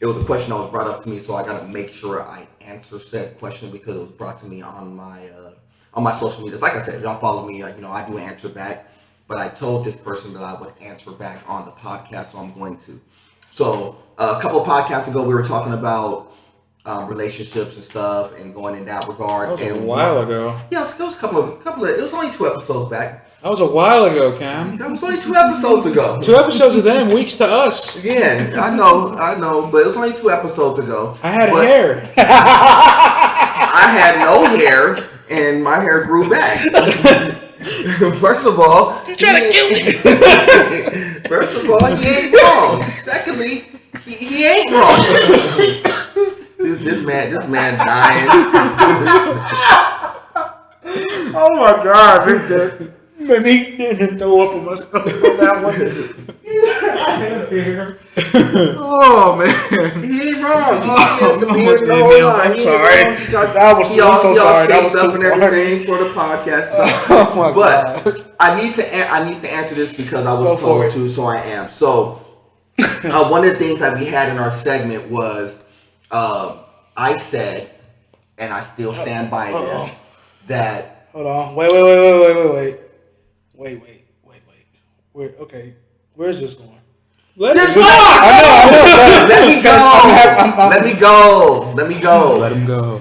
it was a question that was brought up to me, so I got to make sure I answer said question because it was brought to me on my social medias. Like I said, y'all follow me. You know, I do answer back, but I told this person that I would answer back on the podcast, so I'm going to. So a couple of podcasts ago, we were talking about relationships and stuff, and going in that regard. That was a while ago. Yeah, it was a couple of. It was only 2 episodes back. That was a while ago, Cam. That was only 2 episodes ago. 2 episodes of them, weeks to us. Yeah, I know, but it was only 2 episodes ago. I had hair. I had no hair, and my hair grew back. First of all, you're trying to kill me. First of all, he ain't wrong. Secondly, he ain't wrong. This man dying. Oh my God, Victor. Man, he didn't throw up on myself on that one. Oh man, he ain't wrong. I'm sorry. That was too. I'm so sorry. That was too and everything for the podcast. Oh my but God. I need to answer this because I was told to, so I am. So one of the things that we had in our segment was I said, and I still stand by this, that. Hold on. Wait. Okay. Where's this going? Let me go. Let him go.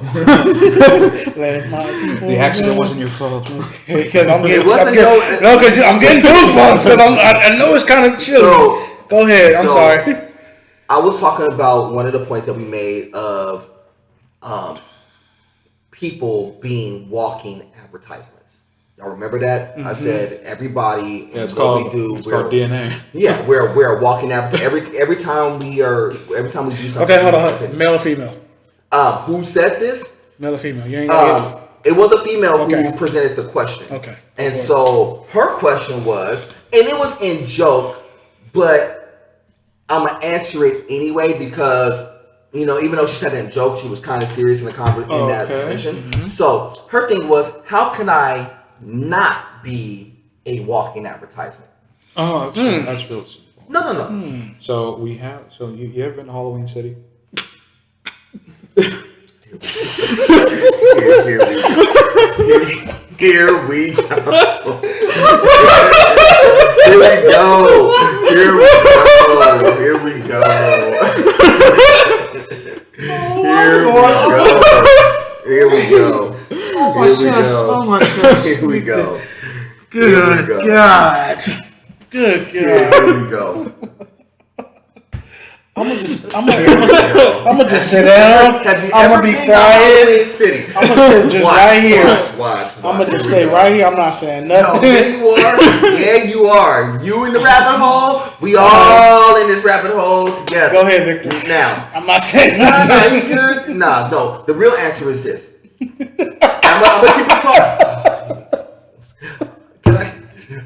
The accident wasn't your fault. Because I'm getting goosebumps because I know it's kind of chill. So, go ahead. I'm sorry. I was talking about one of the points that we made of people being walking advertisements. Y'all remember that? Mm-hmm. I said everybody. Yeah, it's called DNA. Yeah, we're walking advertisement. Every time we do something. Okay, hold on. Male or female? Who said this? Male or female? You ain't it was a female who presented the question. Okay. And so her question was, and it was in joke, but I'm gonna answer it anyway because even though she said it in joke, she was kind of serious in that position. Mm-hmm. So her thing was, how can I not be a walking advertisement? Oh, that's real simple. No. So you ever been to Halloween City? Here we go. Good God. Here we go. I'm gonna just sit down. I'm gonna be quiet. I'm gonna sit just right here. I'm gonna just stay right here. I'm not saying nothing. No, you are. You in the rabbit hole. We all in this rabbit hole together. Go ahead, Victor. Now, I'm not saying nothing. Nah, you good? Nah, no. The real answer is this. I'm gonna keep it tall.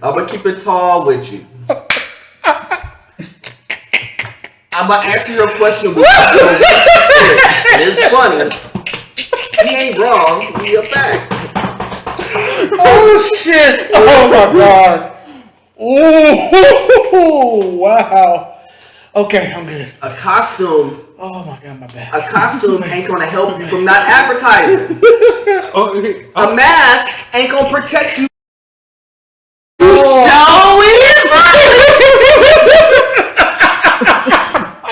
I'm gonna keep it tall with you. I'm gonna answer your question with it's funny. He ain't wrong. He a fact. Oh shit! Oh my God! Oh wow! Okay, I'm good. A costume. Oh my God, my bad. A costume ain't gonna help you from not advertising. A mask ain't gonna protect you.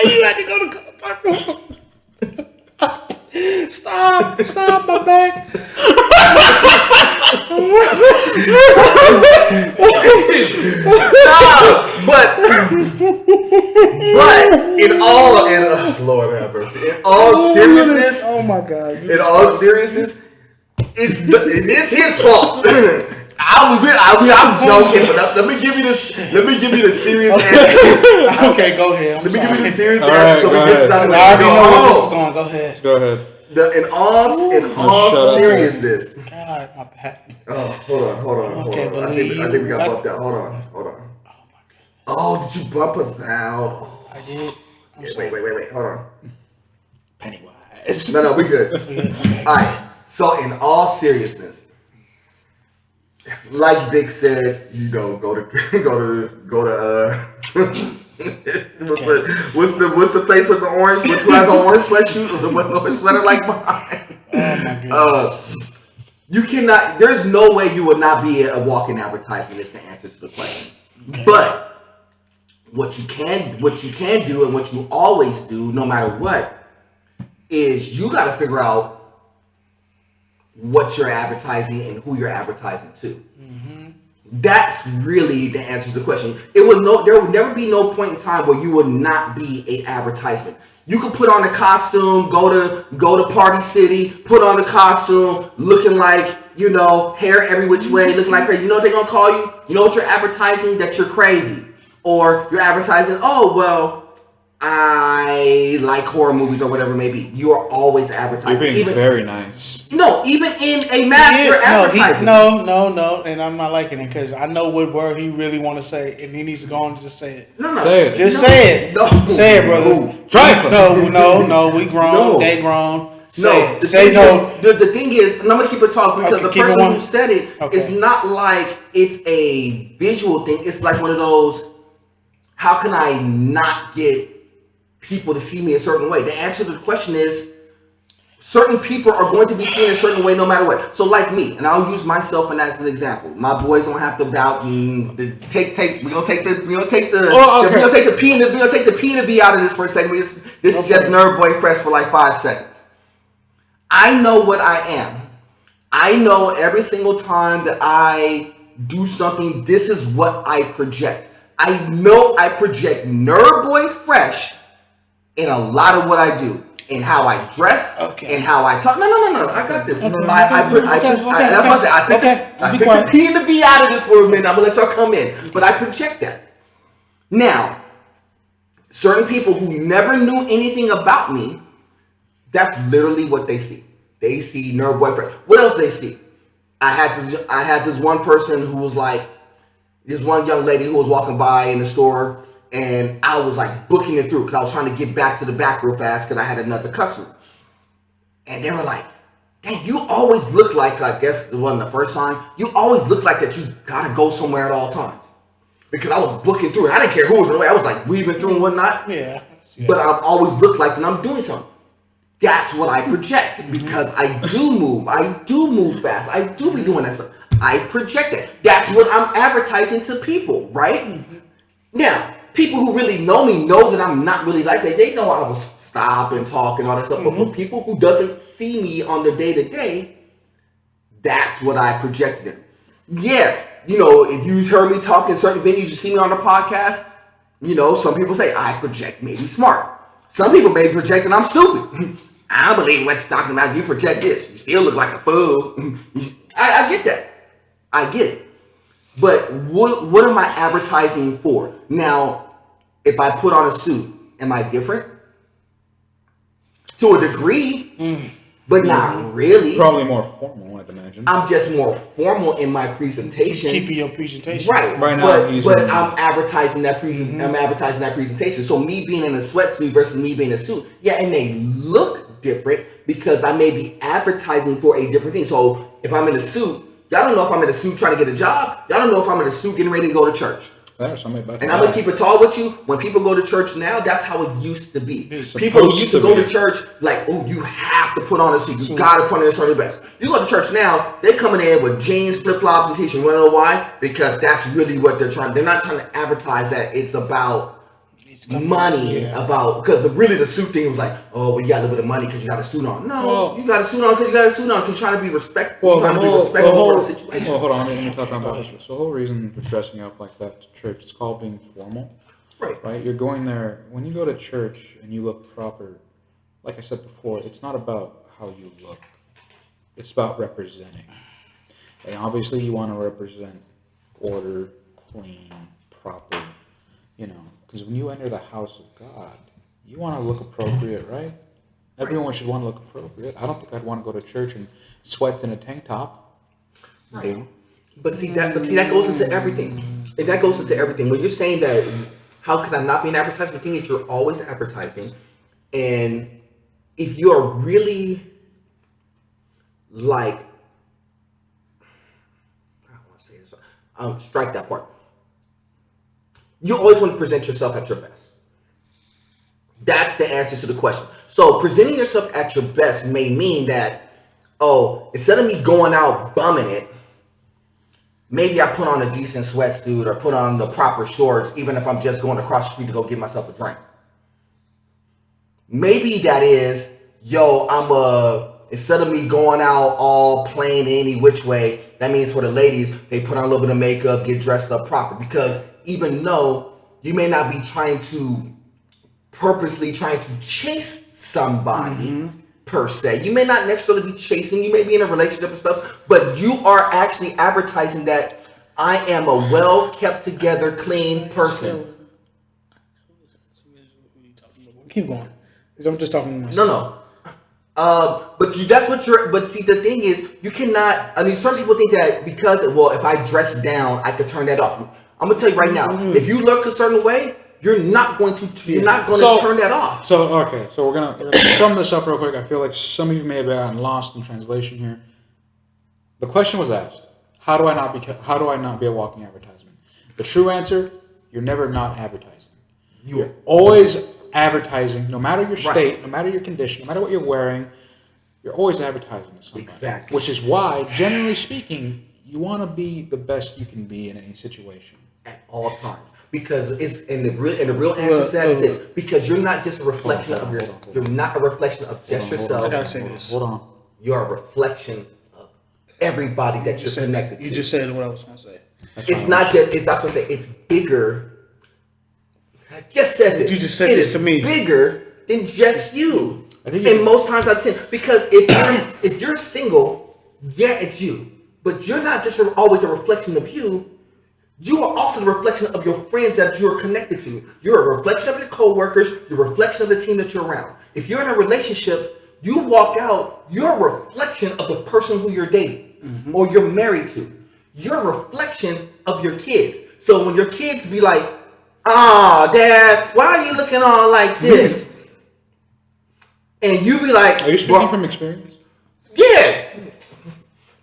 You had to go to Stop my back. But Lord have mercy. In all seriousness, oh my God. In all seriousness, it is his fault. I'm joking, but let me give you the serious answer. Okay, go ahead. Let me give you the serious answer. So we get this out of the way. I already know where this is going. Go ahead. In all seriousness. God, my back. Oh, hold on. I think we got bumped out. Hold on. Oh my God. Oh, did you bump us out? Oh. I did. Wait. Hold on. Pennywise. No, we good. All right. So in all seriousness, like Vic said, go to What's the place with the orange? Who has an orange sweatshirt or the orange sweater like mine? Oh my goodness. You cannot. There's no way you would not be a walking advertisement. Is the answer to the question. Okay. But what you can do, and what you always do, no matter what, is you got to figure out what you're advertising and who you're advertising to. Mm-hmm. That's really the answer to the question. There would never be no point in time where you would not be a advertisement. You could put on a costume, go to Party City, put on the costume, looking like, hair every which way, looking like crazy. You know what they're gonna call you? You know what you're advertising? That you're crazy. Or you're advertising, oh well, I like horror movies or whatever it may be. You are always advertising. You're being very nice. No, even in a match, you're advertising. No, and I'm not liking it because I know what word he really want to say, and he needs to go on and just say it. No, say it. Just say it. No, say it, brother. Try it. No, we grown. They grown. Say it. Say no. The thing is, and I'm gonna keep it talking because the person who said it, it's not like it's a visual thing. It's like one of those. How can I not get people to see me a certain way? The answer to the question is certain people are going to be seen a certain way no matter what. So like me, and I'll use myself as an example. My boys don't have to doubt we're gonna take the P and the V out of this for a second. This is just Nerd Boy Fresh for like 5 seconds. I know what I am. I know every single time that I do something, this is what I project. I know I project Nerd Boy Fresh in a lot of what I do, in how I dress, and how I talk. No. I got this. That's what I said. I took the P and the V out of this for a minute. I'm gonna let y'all come in, but I project that. Now, certain people who never knew anything about me, that's literally what they see. They see Nerd Boy Fresh. What else they see? I had this one person who was like. This one young lady who was walking by in the store, and I was like booking it through because I was trying to get back to the back real fast because I had another customer. And they were like, dang, you always look like, I guess it wasn't the first time, you always look like that you gotta go somewhere at all times. Because I was booking through it. I didn't care who was in the way. I was like weaving through and whatnot. Yeah. But I always look like that I'm doing something. That's what I project because I do move. I do move fast. I do be doing that stuff. I project that. That's what I'm advertising to people, right? Mm-hmm. Now, people who really know me know that I'm not really like that. They know I will stop and talk and all that stuff. Mm-hmm. But for people who doesn't see me on the day-to-day, that's what I projected them. Yeah, if you heard me talk in certain venues, you see me on the podcast, some people say I project maybe smart. Some people may project and I'm stupid. I don't believe what you're talking about. You project this. You still look like a fool. I get that. I get it. But what am I advertising for? Now, if I put on a suit, am I different? To a degree, but not really. Probably more formal, I'd imagine. I'm just more formal in my presentation. Keeping your presentation. Right now. But I'm advertising that I'm advertising that presentation. So me being in a sweatsuit versus me being in a suit, it may look different because I may be advertising for a different thing. So if I'm in a suit, y'all don't know if I'm in a suit trying to get a job. Y'all don't know if I'm in a suit getting ready to go to church. And I'm going to keep it tall with you. When people go to church now, that's how it used to be. People used to go to church like, oh, you have to put on a suit. You got to put on a shirt best. You go to church now, they're coming in with jeans, flip-flops, and t-shirts. You want to know why? Because that's really what they're trying. They're not trying to advertise that it's about money, because really the suit thing was like, oh, well, you got a little bit of money because you got a suit on. No, you got a suit on because you got a suit on because you're trying to be respectful. Trying to be respectful of the situation. Well, hold on, let me talk about this. So the whole reason for dressing up like that to church is called being formal. Right? You're going there, when you go to church and you look proper, like I said before, it's not about how you look. It's about representing. And obviously you want to represent order, clean, proper, because when you enter the house of God, you want to look appropriate, right? Everyone should want to look appropriate. I don't think I'd want to go to church and sweat in a tank top. Right. But see that goes into everything. And that goes into everything. When you're saying that, how can I not be an advertiser? The thing is, you're always advertising. And if you're really like, I don't want to say this. Strike that part. You always want to present yourself at your best. That's the answer to the question. So presenting yourself at your best may mean that, instead of me going out bumming it, maybe I put on a decent sweatsuit or put on the proper shorts, even if I'm just going across the street to go get myself a drink. Maybe that is, instead of me going out all plain any which way, that means for the ladies, they put on a little bit of makeup, get dressed up proper. Because even though you may not be purposely trying to chase somebody per se, you may not necessarily be chasing, you may be in a relationship and stuff, but you are actually advertising that I am a well kept together, clean person. Keep going. I'm just talking to myself. No. But see, the thing is, you cannot. I mean, some people think that because, if I dress down, I could turn that off. I'm gonna tell you right now, if you look a certain way, you're not going to turn that off. So we're gonna sum this up real quick. I feel like some of you may have gotten lost in translation here. The question was asked: How do I not be a walking advertisement? The true answer: you're never not advertising. You're always advertising, no matter your state, no matter your condition, no matter what you're wearing, you're always advertising to somebody. Exactly. Which is why, generally speaking, you want to be the best you can be in any situation. At all times. Because the real answer to that is this. Because you're not just a reflection of yourself. You're not a reflection of just yourself. I gotta say this. Hold on. You're a reflection of everybody that you're connected to. You just said what I was gonna say. It's not just, I was gonna say, it's bigger. I just said this. You just said this to me. It's bigger than just you. And most times I'd say, because if you're single, yeah, it's you. But you're not just always a reflection of you. You are also the reflection of your friends that you're connected to. You're a reflection of your coworkers. You're a reflection of the team that you're around. If you're in a relationship, you walk out, you're a reflection of the person who you're dating or you're married to. You're a reflection of your kids. So when your kids be like, Dad, why are you looking all like this? And you be like, are you speaking from experience? Yeah.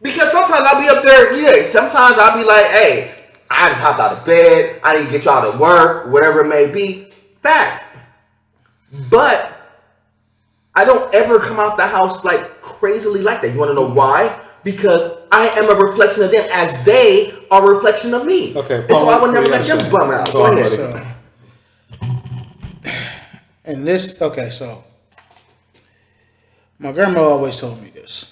Because sometimes I'll be up there, sometimes I'll be like, hey, I just hopped out of bed. I didn't get y'all to work, whatever it may be. Facts. But I don't ever come out the house like crazily like that. You want to know why? Because I am a reflection of them as they are a reflection of me. Okay. And so I would never let them bum out. Go ahead. And this, so my grandma always told me this.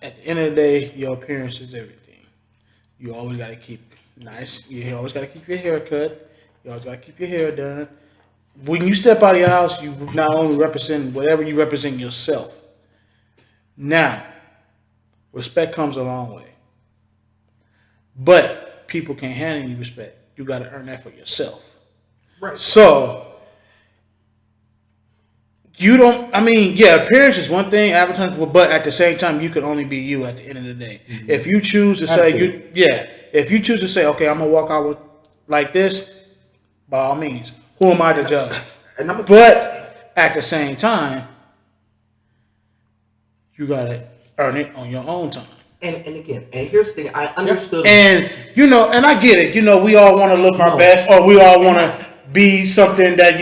At the end of the day, your appearance is everything. You always got to keep nice. You always got to keep your hair cut. You always got to keep your hair done. When you step out of your house, you not only represent whatever you represent yourself. Now, respect comes a long way. But people can't handle you respect. You got to earn that for yourself. Right. So, appearance is one thing, advertising, but at the same time, you can only be you at the end of the day. Mm-hmm. If you choose to say, okay, I'm going to walk out with like this, by all means, who am I to judge? But at the same time, you got to earn it on your own time. And again, here's the thing, I understood. And, and I get it. We all want to look our best, or we all want to be something that,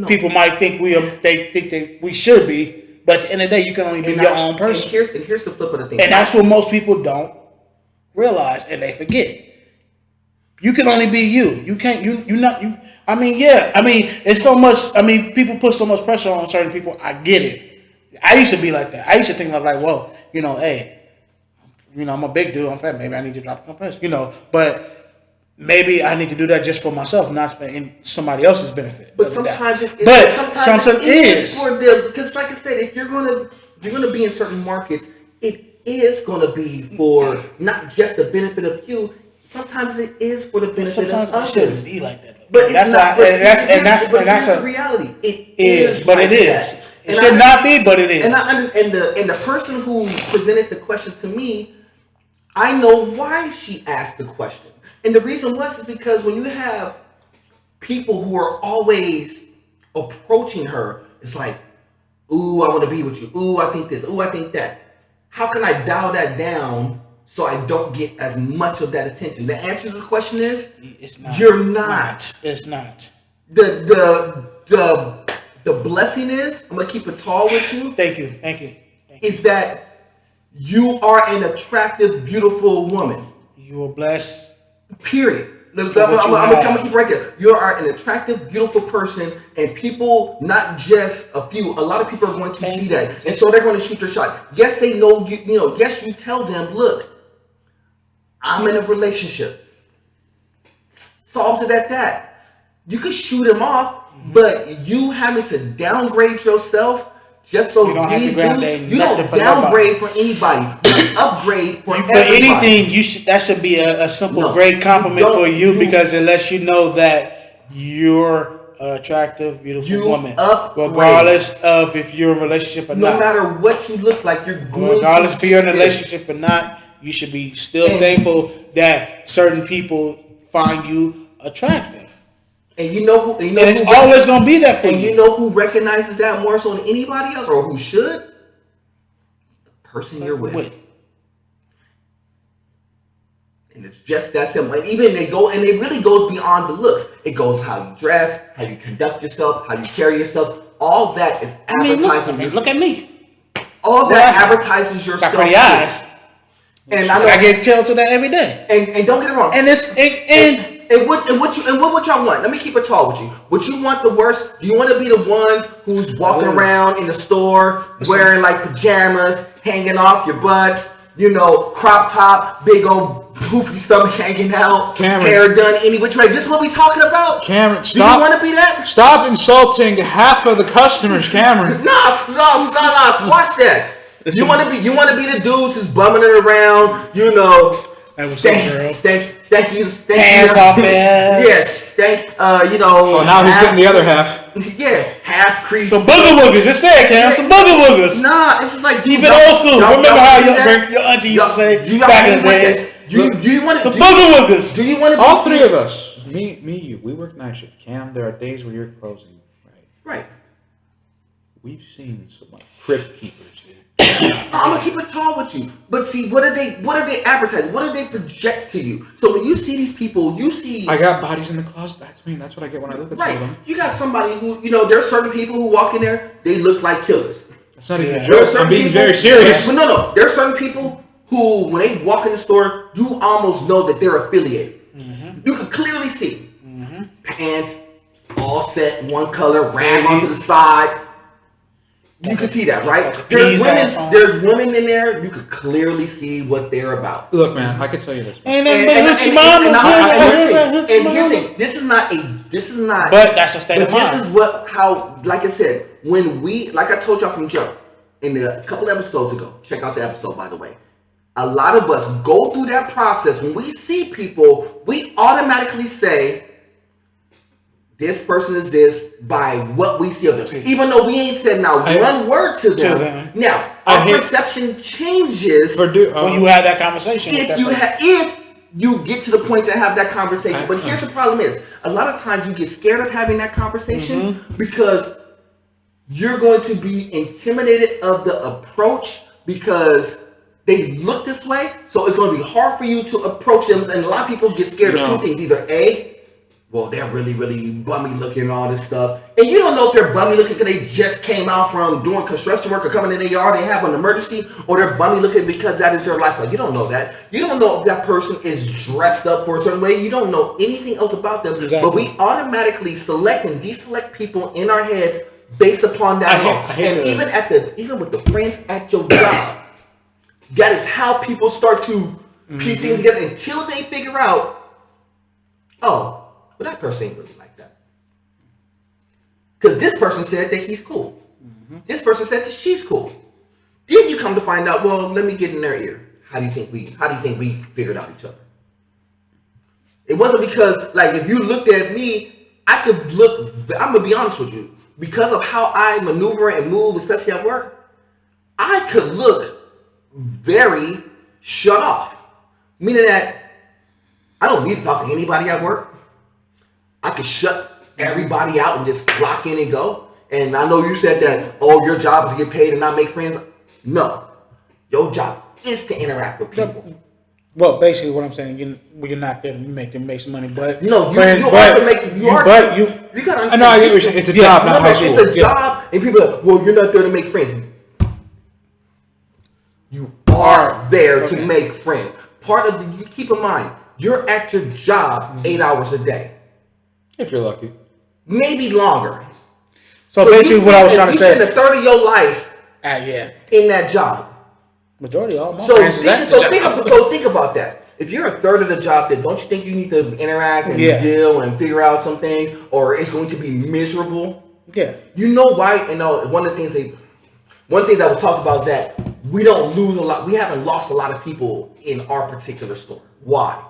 people might think they think that we should be. But at the end of the day, you can only be your own person. And here's the flip of the thing. And that's what most people don't realize, and they forget. You can only be you. You can't, it's so much, people put so much pressure on certain people. I get it. I used to be like that. I used to think like, well, hey, I'm a big dude. I'm fat. Maybe I need to drop some press, but maybe I need to do that just for myself, not for somebody else's benefit. But sometimes it is for them. Because like I said, if you're gonna be in certain markets, it is gonna be for not just the benefit of you. Sometimes it is for the benefit of others. It shouldn't be like that. But that's the reality. It is, but it is. It should not be, but it is. And and the person who presented the question to me, I know why she asked the question. And the reason is because when you have people who are always approaching her, it's like, ooh, I want to be with you. Ooh, I think this. Ooh, I think that. How can I dial that down so I don't get as much of that attention. The answer to the question is, it's not. You're not. It's not. The blessing is, I'm gonna keep it tall with you. Thank you. Is that you are an attractive, beautiful woman. You are blessed. Period. I'm gonna keep it right there. You are an attractive, beautiful person, and people, not just a few, a lot of people are going to see that, and so they're going to shoot their shot. Yes, they know you. You know, yes, you tell them, look, I'm in a relationship. Solves it at that. You could shoot him off, but you having to downgrade yourself just so these dudes, you don't downgrade for anybody. You upgrade for everybody. Anything, that should be a simple, great compliment for you because it lets you know that you're an attractive, beautiful woman, regardless of if you're in a relationship or not. No matter what you look like, you're going. Regardless if you're in a relationship or not, you should be still thankful that certain people find you attractive. And you know who? And it's always going to be that for you. And you know who recognizes that more so than anybody else, or who should? The person you're with. And it's just that simple. And even it really goes beyond the looks. It goes how you dress, how you conduct yourself, how you carry yourself. All that is advertising. Look at me. All that advertises yourself. Got pretty eyes. And I get tell to that every day. And don't get it wrong. And what would y'all want? Let me keep it tall with you. Would you want the worst? Do you want to be the ones who's walking around in the store wearing like pajamas, hanging off your butts, crop top, big old poofy stomach hanging out, Cameron, hair done any which way? This is what we talking about? Cameron, stop. Do you want to be that? Stop insulting half of the customers, Cameron. No, squash that. You want to be the dudes who's bumming it around, stanky, hands off man. Yes, stank. Oh, now he's getting the other half. Yeah, half crease. Some booger woogers. Just say it, Cam. Some booger woogers. Nah, it's just like keep it old school. Remember how your auntie used to say back in the days. Do you want the booger woogers? Do you want to? All three of us. Me, you. We work night shift. Cam, there are days where you're closing. Right. We've seen some crypt keepers, dude. I'm gonna keep it tall with you, but see, what are they advertising? What do they project to you? So when you see these people, you see. I got bodies in the closet. That's what I get when I look at some of them. You got somebody who, there's certain people who walk in there, they look like killers. That's not even a joke. I'm being very serious. But no, there's certain people who, when they walk in the store, you almost know that they're affiliated. Mm-hmm. You can clearly see pants all set one color, ran onto the side. You can see that, right? There's women in there. You could clearly see what they're about. Look, man, I can tell you this. And here's the thing. This is not. But that's a state of mind. This is how, like I said, like I told y'all from jump in a couple episodes ago. Check out the episode, by the way. A lot of us go through that process. When we see people, we automatically say, this person is this by what we see of them. Even though we ain't said one word to them. Now, our perception changes when you have that conversation. If you get to the point to have that conversation. But here's the problem is, a lot of times you get scared of having that conversation because you're going to be intimidated of the approach because they look this way. So it's going to be hard for you to approach them. And a lot of people get scared of two things. Either A, well, they're really, really bummy looking and all this stuff. And you don't know if they're bummy looking because they just came out from doing construction work or coming in their yard, they have an emergency, or they're bummy looking because that is their lifestyle. You don't know that. You don't know if that person is dressed up for a certain way. You don't know anything else about them. Exactly. But we automatically select and deselect people in our heads based upon that. Even with the friends at your job, that is how people start to piece things together until they figure out, but that person ain't really like that. Because this person said that he's cool. This person said that she's cool. Then you come to find out, well, let me get in their ear. How do you think we figured out each other? It wasn't because, if you looked at me, I'm going to be honest with you. Because of how I maneuver and move, especially at work, I could look very shut off. Meaning that I don't need to talk to anybody at work. I could shut everybody out and just clock in and go. And I know you said that, your job is to get paid and not make friends. No. Your job is to interact with people. Well, basically, what I'm saying, you're not there. You make some money, but no, you gotta understand. I know, I get what you're saying. It's a job, not high school. It's a job, and people are like, well, you're not there to make friends. You are there to make friends. You keep in mind, you're at your job 8 hours a day. If you're lucky. Maybe longer. So basically, what I was trying to say, you spend a third of your life in that job. Majority of all my friends think about that. If you're a third of the job, then don't you think you need to interact and deal and figure out some things, or it's going to be miserable? Yeah. You know why? One of the things I was talking about is that we don't lose a lot. We haven't lost a lot of people in our particular store. Why?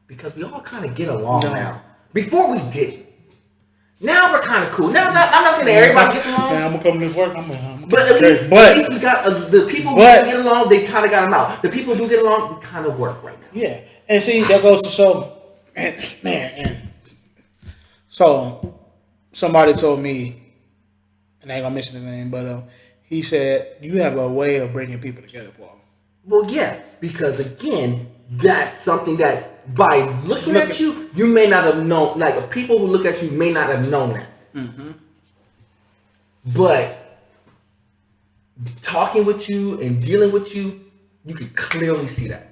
Because we all kind of get along now. Before we did. Now we're kind of cool. Now I'm not saying that everybody gets along. Man, I'm gonna come to work. But at least we got the people who get along. They kind of got them out. The people who do get along, we kind of work right now. Yeah, and see that goes to show, man. So somebody told me, and I ain't gonna mention his name, but he said you have a way of bringing people together, Paul. Well, yeah, because again, that's something that by looking at you, you may not have known. Like people who look at you may not have known that. Mm-hmm. But talking with you and dealing with you, you can clearly see that.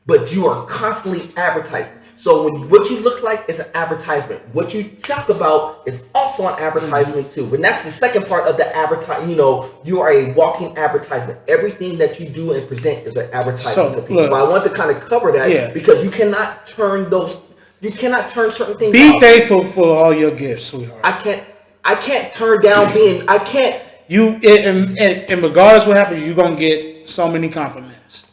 But you are constantly advertising. So what you look like is an advertisement. What you talk about is also an advertisement too. And that's the second part of the advertising. You are a walking advertisement. Everything that you do and present is an advertisement to people. But I want to kind of cover that because you cannot turn certain things Be thankful for all your gifts, sweetheart. I can't turn down and regardless what happens, you're gonna get so many compliments.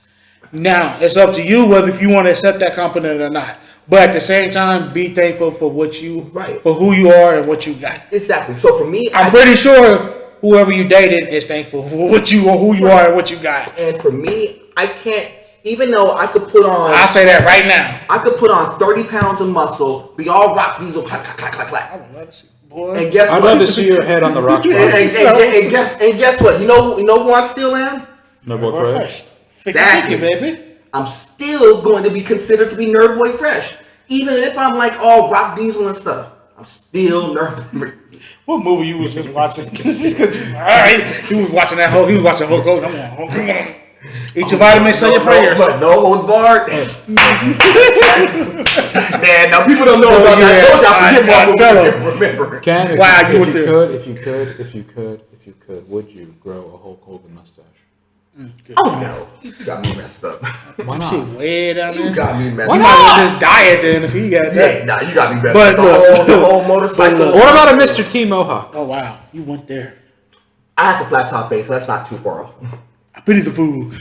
Now it's up to you whether if you want to accept that compliment or not. But at the same time, be thankful for for who you are and what you got. Exactly. So for me, I'm pretty sure whoever you dated is thankful for who you are and what you got. And for me, I can't. Even though I could put on, I'll say that right now. I could put on 30 pounds of muscle. We all rock diesel, clack, clack, clack, clack, clack. I would love to see, boy. And guess I'd what? love to see your head on the rock. and guess what? You know who I still am? No boy fresh. Exactly, baby. I'm still going to be considered to be Nerd Boy Fresh, even if I'm like all rock diesel and stuff. I'm still Nerd. What movie you was just watching? All right, he was watching Hulk Hogan. Come on. Eat your vitamins, say your prayers. But no holds barred. Man, now people don't know about that. I told y'all remember. Ken, if you could, would you grow a Hulk Hogan mustache? Oh no, you got me messed up. Why not? Shit way down there. You got me messed You up. might as well just die then if you got that. Yeah, nah, you got me messed But up. The whole motorcycle. What about a Mr. T Mohawk? Oh wow, you went there. I have the flat top face, so that's not too far off. I pity the fool.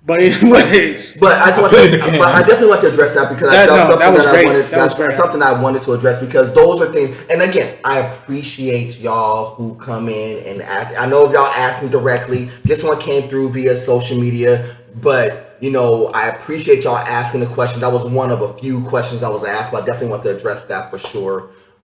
But anyways, I definitely want to address that because that's something I wanted to address because those are things. And again, I appreciate y'all who come in and ask. I know y'all asked me directly. This one came through via social media, but I appreciate y'all asking the question. That was one of a few questions I was asked, but I definitely want to address that for sure.